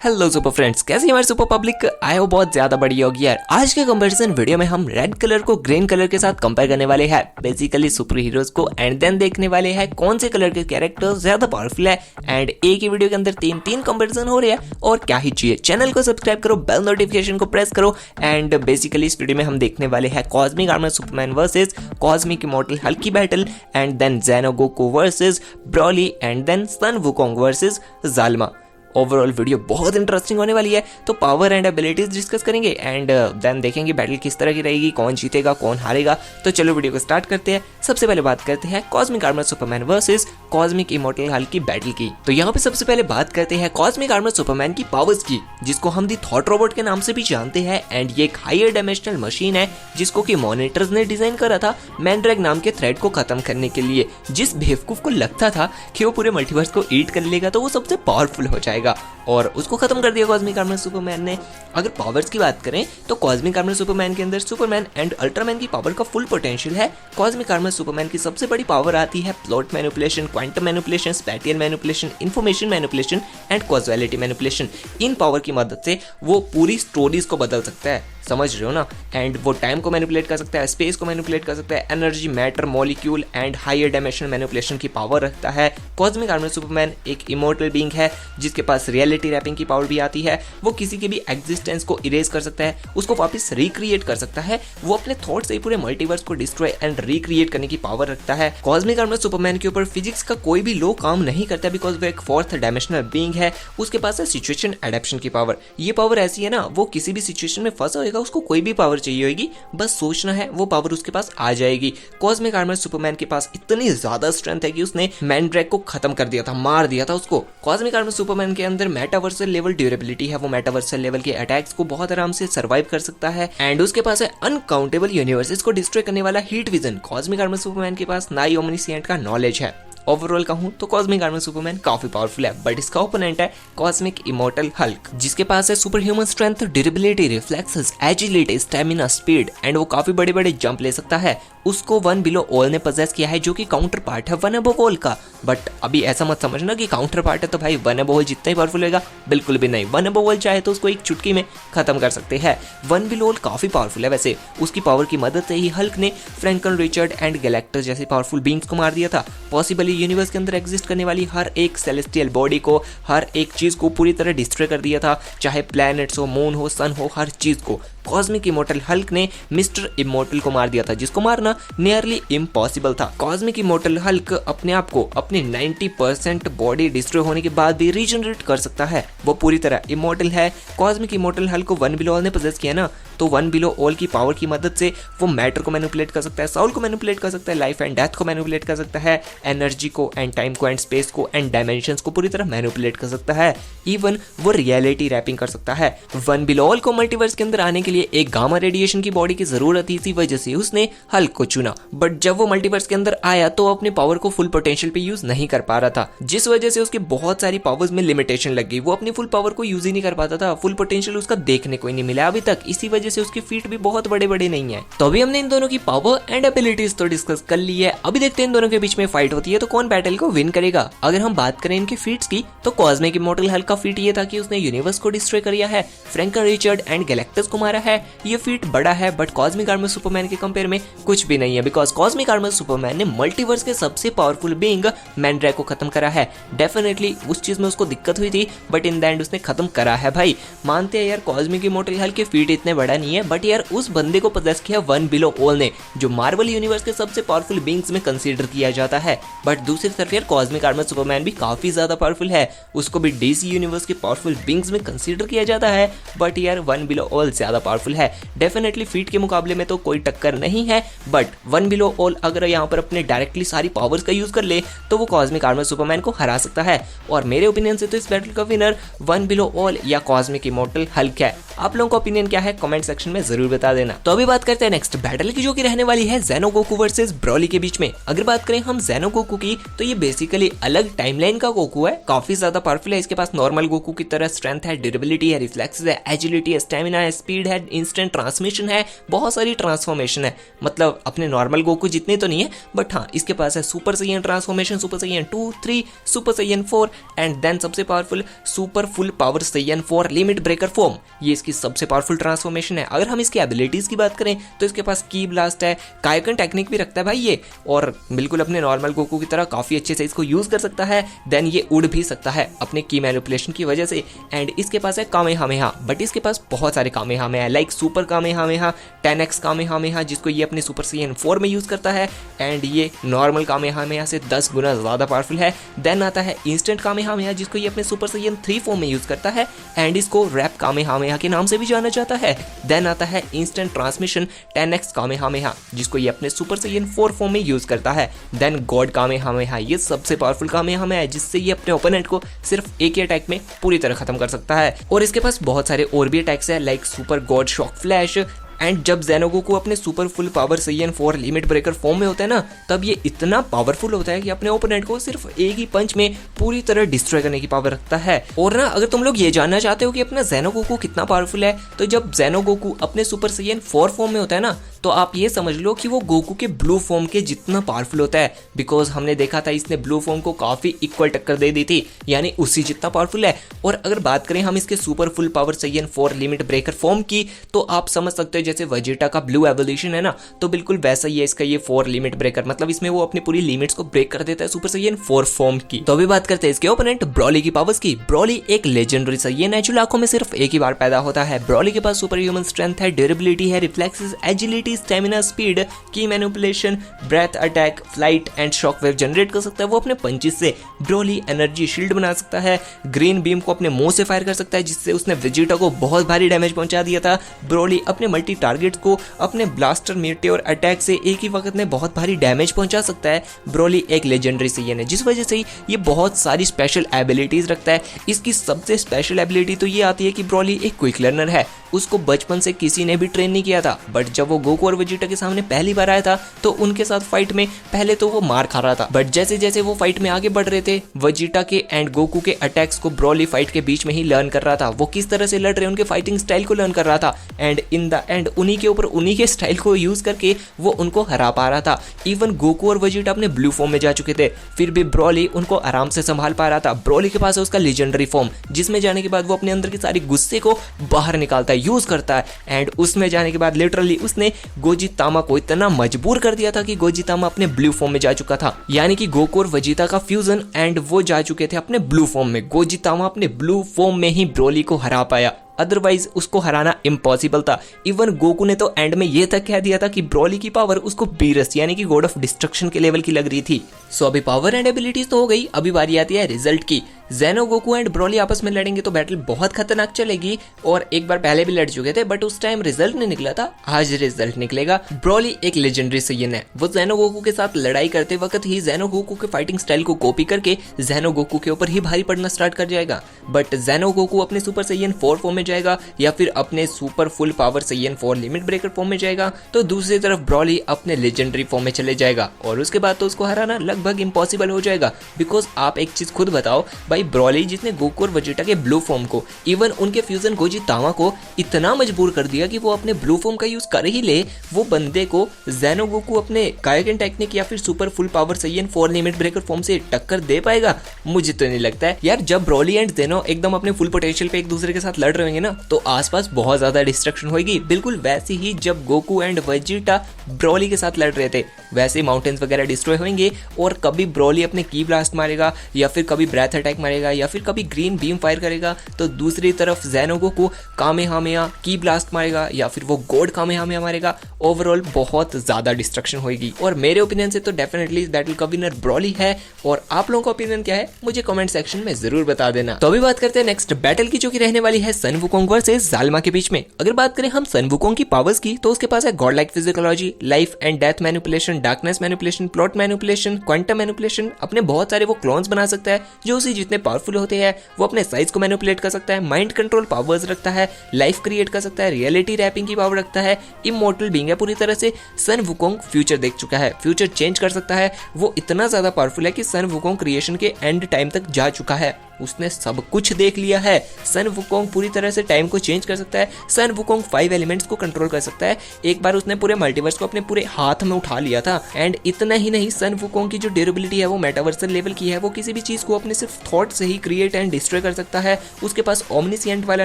Hello super friends, कैसे हैं हमारे सुपर पब्लिक। आए हो बहुत ज्यादा बढ़िया होगी यार। आज के कंपैरिजन वीडियो में हम रेड कलर को ग्रीन कलर के साथ कंपेयर करने वाले हैं, बेसिकली सुपर हीरोज को, एंड देन देखने वाले हैं कौन से कलर के कैरेक्टर्स ज्यादा पावरफुल है। एंड एक ही वीडियो के अंदर तीन कंपैरिजन हो रहे हैं और क्या ही चाहिए। चैनल को सब्सक्राइब करो, बेल नोटिफिकेशन को प्रेस करो। एंड बेसिकली इस वीडियो में हम देखने वाले हैं cosmic armour Superman versus cosmic immortal Hulk की battle, and then Zeno Goku versus Broly, and then Sun Wukong versus जालिमा। ओवरऑल वीडियो बहुत इंटरेस्टिंग होने वाली है। तो पावर एंड एबिलिटीज डिस्कस करेंगे एंड देन देखेंगे बैटल किस तरह की रहेगी, कौन जीतेगा कौन हारेगा। तो चलो वीडियो को स्टार्ट करते हैं। सबसे पहले बात करते हैं cosmic armour Superman versus cosmic immortal Hulk की बैटल की। तो यहाँ पे सबसे पहले बात करते हैं कॉस्मिक आर्मर सुपरमैन की पावर्स की, जिसको हम दी थॉट रोबोट के नाम से भी जानते हैं। एंड ये एक हायर डायमेंशनल मशीन है जिसको कि मॉनिटर्स ने डिजाइन करा था मैनड्रैग नाम के थ्रेड को खत्म करने के लिए। जिस बेवकूफ को लगता था कि वो पूरे मल्टीवर्स को ईट कर लेगा तो वो सबसे पावरफुल हो जाएगा, और उसको खत्म कर दिया कॉस्मिक आर्मर सुपरमैन ने। अगर पावर्स की बात करें तो कॉस्मिक आर्मर सुपरमैन के अंदर सुपरमैन एंड अल्ट्रामैन की पावर का फुल पोटेंशियल है। कॉस्मिक आर्मर सुपरमैन की सबसे बड़ी पावर आती है plot manipulation, quantum manipulation, spatial manipulation, information manipulation and causality manipulation. इन पावर की मदद से वो पूरी स्टोरीज को बदल सकता है, समझ रहे हो ना। एंड वो टाइम को मैनिपुलेट कर सकता है, स्पेस को मैनिपुलेट कर सकता है, energy, matter, molecule and higher dimensional manipulation की पावर रखता है। कॉस्मिक आर्मर सुपरमैन एक इमॉर्टल बीइंग है जिसके पास रियलिटी रैपिंग की पावर भी आती है। वो किसी के भी एग्जिस्टेंस को इरेज कर सकता है, उसको वापस रिक्रिएट कर सकता है। वो अपने थॉट से ही पूरे मल्टीवर्स को डिस्ट्रॉय एंड रिक्रिएट करने की पावर रखता है। कॉस्मिक आर्मर सुपरमैन के ऊपर फिजिक्स का कोई भी लॉ काम नहीं करता बिकॉज वो एक फोर्थ डायमेंशनल बीइंग है। उसके पास है सिचुएशन एडेप्शन की पावर। ये पावर ऐसी है ना, वो किसी भी सिचुएशन में फंसा होगा, उसको कोई भी पावर चाहिए होगी, बस सोचना है, वो पावर उसके पास आ जाएगी। कॉस्मिक आर्मर सुपरमैन के पास इतनी ज्यादा स्ट्रेंथ है कि उसने मैनड्रैग को खत्म कर दिया था, मार दिया था उसको। कॉस्मिक आर्मर सुपरमैन के अंदर मेटावर्सल लेवल ड्यूरेबिलिटी है, वो मेटावर्सल लेवल के अटैक्स को बहुत आराम से सर्वाइव कर सकता है। एंड उसके पास है अनकाउंटेबल यूनिवर्सेस को डिस्ट्रॉय करने वाला heat vision. Cosmic armour Superman के पास नाई ओमनिसिएंट का नॉलेज है। ओवरऑल कहूं तो कॉस्मिक आर्मर सुपरमैन काफी पावरफुल है, बट इसका ओपोनेंट है कॉस्मिक इमॉर्टल हल्क, जिसके पास है super human strength, durability, reflexes, agility, stamina, speed and वो काफी बड़े बड़े जंप ले सकता है। उसको वन बिलो ऑल ने पजेस किया है, जो कि काउंटर पार्ट है वन अबव ऑल का। बट अभी ऐसा मत समझना कि काउंटर पार्ट है तो भाई वन अबव ऑल जितना ही पावरफुल होगा, बिल्कुल भी नहीं। वन अबव ऑल चाहे तो उसको एक चुटकी में खत्म कर सकते हैं। वन बिलो ऑल काफी पावरफुल है वैसे, उसकी पावर की मदद से ही हल्क ने फ्रैंकल, रिचर्ड एंड गैलेक्टस जैसे पावरफुल बीइंग्स को मार दिया था। पॉसिबली यूनिवर्स के अंदर एग्जिस्ट करने वाली हर एक सेलेस्टियल बॉडी को, हर एक चीज को पूरी तरह डिस्ट्रॉय कर दिया था, चाहे प्लैनेट्स हो, मून हो, सन हो, हर चीज को। कॉस्मिक इमॉर्टल हल्क ने मिस्टर इमॉर्टल को मार दिया था, जिसको मारना नियरली इम्पॉसिबल था। कॉस्मिक इमॉर्टल हल्क अपने आप को अपनी 90% बॉडी डिस्ट्रॉय होने के बाद भी रीजनरेट कर सकता है, वो पूरी तरह इमॉर्टल है। कॉस्मिक इमॉर्टल हल्क को वन बिलो ऑल ने पोजेस किया ना, तो वन बिलो ऑल की पावर की मदद से वो मैटर को मैनिपुलेट कर सकता है, साउल को मैनिपुलेट कर सकता है, लाइफ एंड डेथ को मैनिपुलेट कर सकता है, एनर्जी को एंड टाइम को एंड स्पेस को एंड डायमेंशंस को पूरी तरह मैनिपुलेट कर सकता है। इवन वो रियलिटी रैपिंग कर सकता है। वन बिलो ऑल को मल्टीवर्स के अंदर आने के लिए एक गामा रेडिएशन की बॉडी की जरूरत थी, इसी वजह से उसने हल्क को चुना। बट जब वो मल्टीवर्स के अंदर आया तो अपने पावर को फुल पोटेंशियल पे यूज नहीं कर पा रहा था, जिस वजह से उसकी बहुत सारी पावर्स में लिमिटेशन लग गई। वो अपनी फुल पावर को यूज ही नहीं कर पाता था, फुल पोटेंशियल उसका देखने को ही नहीं मिला अभी तक। इसी वजह से उसकी फीट भी बहुत बड़े बड़े नहीं है। तो अभी हमने इन दोनों की पावर एंड एबिलिटीज तो डिस्कस कर ली है। अभी देखते हैं इन दोनों के बीच में फाइट होती है तो कौन बैटल को विन करेगा। अगर हम बात करें इनके फीट्स की तो कॉस्मिक इमॉर्टल हल्क का फीट ये था कि उसने यूनिवर्स को डिस्ट्रॉय किया है, फ्रैंकल, रिचर्ड एंड गैलेक्टस को मारा है। ये फीट बड़ा है, बट कॉस्मिक आर्मर सुपरमैन के कंपेयर में कुछ भी नहीं है, बिकॉज कॉस्मिक आर्मर सुपरमैन ने मल्टीवर्स के सबसे पावरफुल बीइंग मैनड्रैग को खत्म करा है। डेफिनेटली उस चीज में उसको दिक्कत हुई थी, बट इन द एंड उसने खत्म करा है भाई। मानते हैं यार कॉस्मिक इमॉर्टल हल्क के फीट इतने बड़ा नहीं है, बट यार उस बंदे को पोजेस किया वन बिलो ऑल ने, जो मार्वल यूनिवर्स के सबसे पावरफुल बीइंग्स में कंसीडर किया जाता है। बट दूसरी तरफ यार कॉस्मिक आर्मर सुपरमैन भी काफी ज्यादा पावरफुल है, उसको भी डीसी यूनिवर्स के पावरफुल बीइंग्स में कंसीडर किया जाता है, बट यार वन बिलो ऑल ज्यादा पावरफुल है। डेफिनेटली फीट के मुकाबले में तो कोई टक्कर नहीं है, बट वन बिलो ऑल अगर यहाँ पर अपने डायरेक्टली सारी पावर्स का यूज कर ले तो वो कॉस्मिक आर्मर सुपरमैन को हरा सकता है। और मेरे ओपिनियन से तो इस बैटल का विनर वन बिलो ऑल या कॉस्मिक इमॉर्टल हल्क है। आप लोगों का ओपिनियन क्या है कमेंट सेक्शन में जरूर बता देना। तो अभी बात करते हैं नेक्स्ट बैटल की, जो कि रहने वाली है ज़ेनो गोकू वर्सेस ब्रॉली के बीच में। अगर बात करें हम ज़ेनो गोकू की, तो ये बेसिकली अलग टाइमलाइन का गोकू है, काफी ज्यादा पावरफुल है। इसके पास नॉर्मल गोकू की तरह स्ट्रेंथ है, ड्यूरेबिलिटी है, रिफ्लेक्सेस है, एजिलिटी है, स्टैमिना है, स्पीड है, इंस्टेंट ट्रांसमिशन है, बहुत सारी ट्रांसफॉर्मेशन है। मतलब अपने नॉर्मल गोकू जितने तो नहीं है, बट हाँ इसके पास है super Saiyan transformation, super Saiyan 2, 3, super Saiyan 4 and then सबसे powerful super full power Saiyan 4 limit breaker form. ये इसकी सबसे पावरफुल ट्रांसफॉर्मेशन है। अगर हम इसकी एबिलिटीज की बात करें तो इसके पास की ब्लास्ट है, कायकन टेक्निक भी रखता है भाई ये, और बिल्कुल अपने नॉर्मल गोकू की तरह काफी अच्छे से इसको यूज कर सकता है। देन ये उड़ भी सकता है अपने की मैनिपुलेशन की वजह से। एंड इसके पास है कामेहामेहा, बट इसके पास बहुत सारे कामेहामेहा है, like super Kamehameha, 10x Kamehameha, जिसको ये अपने सुपर सैयन 4 में यूज करता है। एंड ये नॉर्मल कामेहामेहा से 10 गुना ज्यादा पावरफुल है। देन आता है इंस्टेंट कामेहामेहा, जिसको ये अपने सुपर सैयन 3 फॉर्म में यूज करता है, एंड इसको रैप कामेहामेहा के नाम से भी जाना जाता है। देन आता है इंस्टेंट ट्रांसमिशन 10x कामेहामेहा, जिसको ये अपने सुपर सैयन 4 फॉर्म में यूज करता है। देन गॉड कामेहामेहा, ये सबसे पावरफुल कामेहामेहा है, जिससे ये अपने ओपोनेंट को सिर्फ एक ही अटैक में पूरी तरह खत्म कर सकता है। और इसके पास बहुत सारे और भी अटैक्स है, like super God shock flash. And जब ज़ेनो गोकू अपने super full power Saiyan 4 limit breaker form में होता है ना, तब ये इतना पावरफुल होता है कि अपने ओपोनेंट को सिर्फ एक ही पंच में पूरी तरह डिस्ट्रॉय करने की पावर रखता है। और ना अगर तुम लोग ये जानना चाहते हो कि अपना ज़ेनो गोकू कितना पावरफुल है, तो जब ज़ेनो गोकू अपने सुपर सैयन 4 फॉर्म में होता है ना, तो आप ये समझ लो कि वो गोकू के ब्लू फॉर्म के जितना पावरफुल होता है। बिकॉज हमने देखा था इसने ब्लू फॉर्म को काफी इक्वल टक्कर दे दी थी, यानी उसी जितना पावरफुल है। और अगर बात करें हम इसके super full power Saiyan 4 limit breaker form की, तो आप समझ सकते हो जैसे वेजिटा का ब्लू एवोल्यूशन है ना, तो बिल्कुल वैसा ही है इसका ये 4 लिमिट ब्रेकर। मतलब इसमें वो अपनी पूरी लिमिट्स को ब्रेक कर देता है सुपर सैयन 4 फॉर्म की। तो अभी बात करते हैं इसके ओपोनेंट ब्रॉली की पावर्स की। ब्रॉली एक लेजेंडरी सैयन है जो लाखों में सिर्फ एक ही बार पैदा होता है। ब्रॉली के पास सुपर ह्यूमन स्ट्रेंथ है, ड्यूरेबिलिटी है, रिफ्लेक्सेस, एजिलिटी, स्टैमिना, स्पीड, की manipulation, breath attack, flight and shock wave generate कर सकता है। वो अपने पंचेस से ब्रॉली एनर्जी शील्ड बना सकता है, ग्रीन बीम को अपने मुंह से फायर कर सकता है, जिससे उसने वेजिटा को बहुत भारी डैमेज पहुंचा दिया था। ब्रॉली अपने मल्टी टारगेट्स को अपने ब्लास्टर मीटियोर अटैक से एक ही वक्त में बहुत भारी डैमेज पहुंचा सकता है। ब्रॉली एक लेजेंडरी सैयन है, जिस वजह से ये बहुत सारी स्पेशल एबिलिटीज रखता है। इसकी सबसे स्पेशल एबिलिटी तो ये आती है कि ब्रॉली एक क्विक लर्नर है। उसको बचपन से किसी ने भी ट्रेन नहीं किया था, बट जब वो गोकू और वेजिटा के सामने पहली बार आया था तो उनके साथ फाइट में पहले तो वो मार खा रहा था, बट जैसे जैसे वो फाइट में आगे बढ़ रहे थे, वेजिटा के एंड गोकू के अटैक्स को ब्रॉली फाइट के बीच में ही लर्न कर रहा था। वो किस तरह से लड़ रहे हैं, उनके फाइटिंग स्टाइल को लर्न कर रहा था, एंड इन द एंड उन्हीं के ऊपर उन्हीं के स्टाइल को यूज करके वो उनको हरा पा रहा था। इवन गोकू और वेजिटा अपने ब्लू फॉर्म में जा चुके थे, फिर भी ब्रॉली उनको आराम से संभाल पा रहा था। ब्रॉली के पास है उसका लेजेंडरी फॉर्म, जिसमें जाने के बाद वो अपने अंदर की सारी गुस्से को बाहर निकालता है, यूज करता है। एंड उसमें जाने के बाद लिटरली उसने गोजितामा को इतना मजबूर कर दिया था कि गोजितामा अपने ब्लू फॉर्म में जा चुका था, यानी कि गोकू और वेजिटा का फ्यूजन, एंड वो जा चुके थे अपने ब्लू फॉर्म में। गोजितामा अपने ब्लू फॉर्म में ही ब्रॉली को हरा पाया, अदरवाइज उसको हराना इम्पॉसिबल था। इवन गोकू ने तो एंड में ये तक कह दिया था कि ब्रॉली की पावर उसको बीरस यानी कि गॉड ऑफ डिस्ट्रक्शन के लेवल की लग रही थी। सो अभी पावर एंड एबिलिटीज तो हो गई, अभी बारी आती है रिजल्ट की। ज़ेनो गोकू एंड ब्रॉली आपस में लड़ेंगे तो बैटल बहुत खतरनाक चलेगी, और एक बार पहले भी लड़ चुके थे बट उस टाइम रिजल्ट नहीं निकला था। आज रिजल्ट निकलेगा। ब्रॉली एक लेजेंडरी सैयन है, वो ज़ेनो गोकू के साथ लड़ाई करते वक्त ही ज़ेनो गोकू के फाइटिंग स्टाइल को कॉपी करके ज़ेनो गोकू के ऊपर ही भारी पड़ना स्टार्ट कर जाएगा। बट ज़ेनो गोकू अपने सुपर सैयन 4 फॉर्म में जाएगा या फिर अपने super full power Saiyan 4 limit breaker form में जाएगा, तो दूसरी तरफ ब्रॉली अपने लेजेंडरी फॉर्म में चले जाएगा, और उसके बाद तो उसको हराना लगभग इम्पॉसिबल हो जाएगा। बिकॉज आप एक चीज खुद बताओ भाई, ब्रॉली जिसने गोकू और वेजिटा के ब्लू फॉर्म को, इवन उनके फ्यूजन गोजितामा को इतना मजबूर कर दिया कि वो अपने ब्लू फॉर्म का यूज कर ही ले, वो बंदे को ज़ेनो गोकू अपने कायकन टेक्निक या फिर super full power Saiyan 4 limit breaker form से टक्कर दे पाएगा? मुझे तो नहीं लगता है यार। जब ब्रॉली एंड ज़ेनो एकदम अपने फुल पोटेंशियल पे एक दूसरे के साथ लड़ रहे होंगे ना, तो आसपास बहुत ज्यादा डिस्ट्रक्शन होगी। बिल्कुल वैसे ही जब गोकू एंड वेजिटा ब्रॉली के साथ लड़ रहे थे, वैसे माउंटेन्स वगैरह डिस्ट्रॉय होंगे, और कभी ब्रॉली अपने की ब्लास्ट मारेगा, या फिर कभी ब्रेथ अटैक मारेगा, या फिर कभी ग्रीन बीम फायर करेगा, तो दूसरी तरफ ज़ेनो गोकू कामेहामेहा की ब्लास्ट मारेगा, या फिर वो गॉड कामेहामेहा मारेगा। ओवरऑल बहुत ज्यादा डिस्ट्रक्शन होगी, और मेरे ओपिनियन से तो डेफिनेटली बैटल का विनर ब्रॉली है। और आप लोगों का ओपिनियन क्या है मुझे कमेंट सेक्शन में जरूर बता देना। तो अभी बात करते हैं नेक्स्ट बैटल की, जो कि रहने वाली है सन वुकोंग वर्सेस जालमा के बीच में। अगर बात करें हम सन वुकोंग की पावर्स की, तो उसके पास है god like physiology, life and death manipulation, darkness manipulation, plot manipulation, quantum manipulation. अपने बहुत सारे वो क्लोन्स बना सकता है जो उसी जितने जितने पावरफुल होते हैं वो अपने साइज को मैनिपुलेट कर सकता है, माइंड कंट्रोल पावर्स रखता है, लाइफ क्रिएट कर सकता है, रियलिटी रैपिंग की पावर रखता है, इमोर्टल बीइंग है पूरी तरह से। सन वुकोंग फ्यूचर देख चुका है, फ्यूचर चेंज कर सकता है। वो इतना ज्यादा पावरफुल है कि सन वुकोंग क्रिएशन के एंड टाइम तक जा चुका है, उसने सब कुछ देख लिया है। सन वुकोंग पूरी तरह से टाइम को चेंज कर सकता है। सन वुकोंग 5 एलिमेंट्स को कंट्रोल कर सकता है। एक बार उसने पूरे मल्टीवर्स को अपने पूरे हाथ में उठा लिया था। एंड इतना ही नहीं, सन वुकोंग की जो ड्यूरेबिलिटी है वो मेटावर्सल लेवल की है। वो किसी भी चीज को अपने सिर्फ थॉट से ही क्रिएट एंड डिस्ट्रॉय कर सकता है। उसके पास ओमनिसिएंट वाला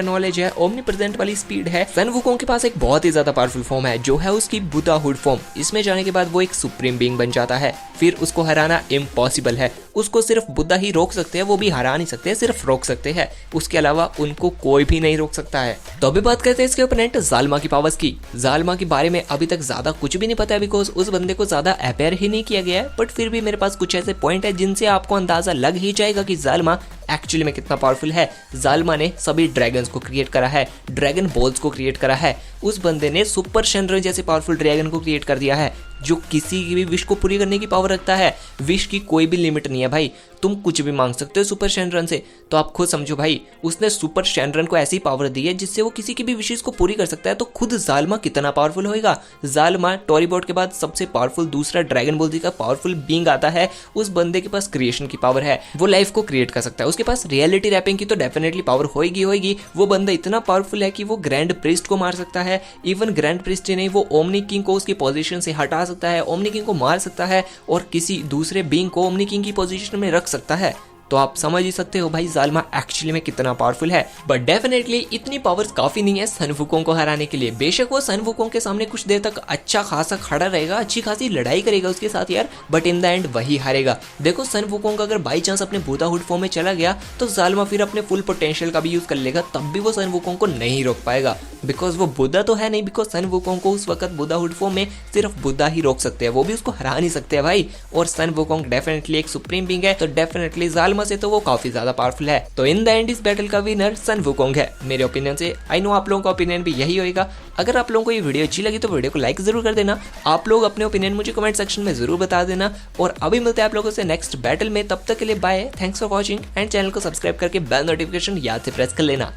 नॉलेज है, ओमनीप्रेजेंट वाली स्पीड है। सन वुकोंग के पास एक बहुत ही ज्यादा पावरफुल फॉर्म है जो है उसकी बुद्धाहुड फॉर्म। इसमें जाने के बाद वो एक सुप्रीम बीइंग बन जाता है। फिर उसको हराना इम्पॉसिबल है। उसको सिर्फ बुद्धा ही रोक सकते हैं, वो भी हरा नहीं सकते, सिर्फ रोक सकते हैं। उसके अलावा उनको कोई भी नहीं रोक सकता है। तो अभी बात करते हैं इसके ओपोनेंट जालमा की पावर्स की। जालमा के बारे में अभी तक ज्यादा कुछ भी नहीं पता है, बिकॉज उस बंदे को ज्यादा अपेयर ही नहीं किया गया है। बट फिर भी मेरे पास कुछ ऐसे पॉइंट है जिनसे आपको अंदाजा लग ही जाएगा कि जालमा एक्चुअली में कितना पावरफुल है। जालमा ने सभी ड्रैगन्स को क्रिएट करा है, ड्रैगन बॉल्स को क्रिएट करा है। उस बंदे ने सुपर शनरन जैसे पावरफुल ड्रैगन को क्रिएट कर दिया है जो किसी की भी विश को पूरी करने की पावर रखता है। विश की कोई भी लिमिट नहीं है भाई, तुम कुछ भी मांग सकते हो सुपर शनरन से। तो आप खुद समझो भाई, उसने सुपर शनरन को ऐसी पावर दी है जिससे वो किसी की भी विशेष को पूरी कर सकता है। तो खुद जालमा कितना पावरफुल होएगा। जालमा टोरीबॉट के बाद सबसे पावरफुल दूसरा ड्रैगन बॉल का पावरफुल बीइंग आता है। उस बंदे के पास क्रिएशन की पावर है, वो लाइफ को क्रिएट कर सकता है। उसके पास रियलिटी रैपिंग की तो डेफिनेटली पावर होगी। वो बंदा इतना पावरफुल है कि वो ग्रैंड प्रिस्ट को मार सकता है। इवन ग्रैंड प्रिस्ट ही नहीं, वो ओमनी किंग को उसकी पोजीशन से हटा सकता है, ओमनी किंग को मार सकता है और किसी दूसरे बीइंग को ओमनी किंग की पोजीशन में रख सकता है। तो आप समझ ही सकते हो भाई जालमा एक्चुअली में कितना पावरफुल है। बट डेफिनेटली इतनी पावर्स काफी नहीं है सन वुकोंग को हराने के लिए। बेशक वो सन वुकोंग के सामने कुछ देर तक अच्छा खासा खड़ा रहेगा, अच्छी खासी लड़ाई करेगा उसके साथ यार, बट इन द एंड वही हारेगा। देखो सन वुकोंग अगर बाई चांस अपने बुद्धाहुड फॉर्म में चला गया तो जालमा फिर अपने फुल पोटेंशियल का भी यूज कर लेगा, तब भी वो सन वुकोंग को नहीं रोक पाएगा। बिकॉज वो बुद्धा तो है नहीं, बिकॉज सन वुकोंग को उस वक्त बुद्धाहुड फॉर्म में सिर्फ बुद्धा ही रोक सकते हैं, वो भी उसको हरा नहीं सकते हैं भाई। और सन वुकोंग डेफिनेटली एक सुप्रीम बीइंग है, तो डेफिनेटली जालमा से तो वो काफी ज्यादा पावरफुल है। तो इन द एंड इस बैटल का विनर सन वुकोंग है मेरे ओपिनियन से। आई नो आप लोगों का ओपिनियन भी यही होगा। अगर आप लोगों को ये वीडियो अच्छी लगी तो वीडियो को लाइक जरूर कर देना। आप लोग अपने ओपिनियन मुझे कमेंट सेक्शन में जरूर बता देना। और अभी मिलते हैं आप लोगों से नेक्स्ट बैटल में, तब तक के लिए bye, thanks for watching and channel को सब्सक्राइब करके बेल नोटिफिकेशन याद से प्रेस कर लेना।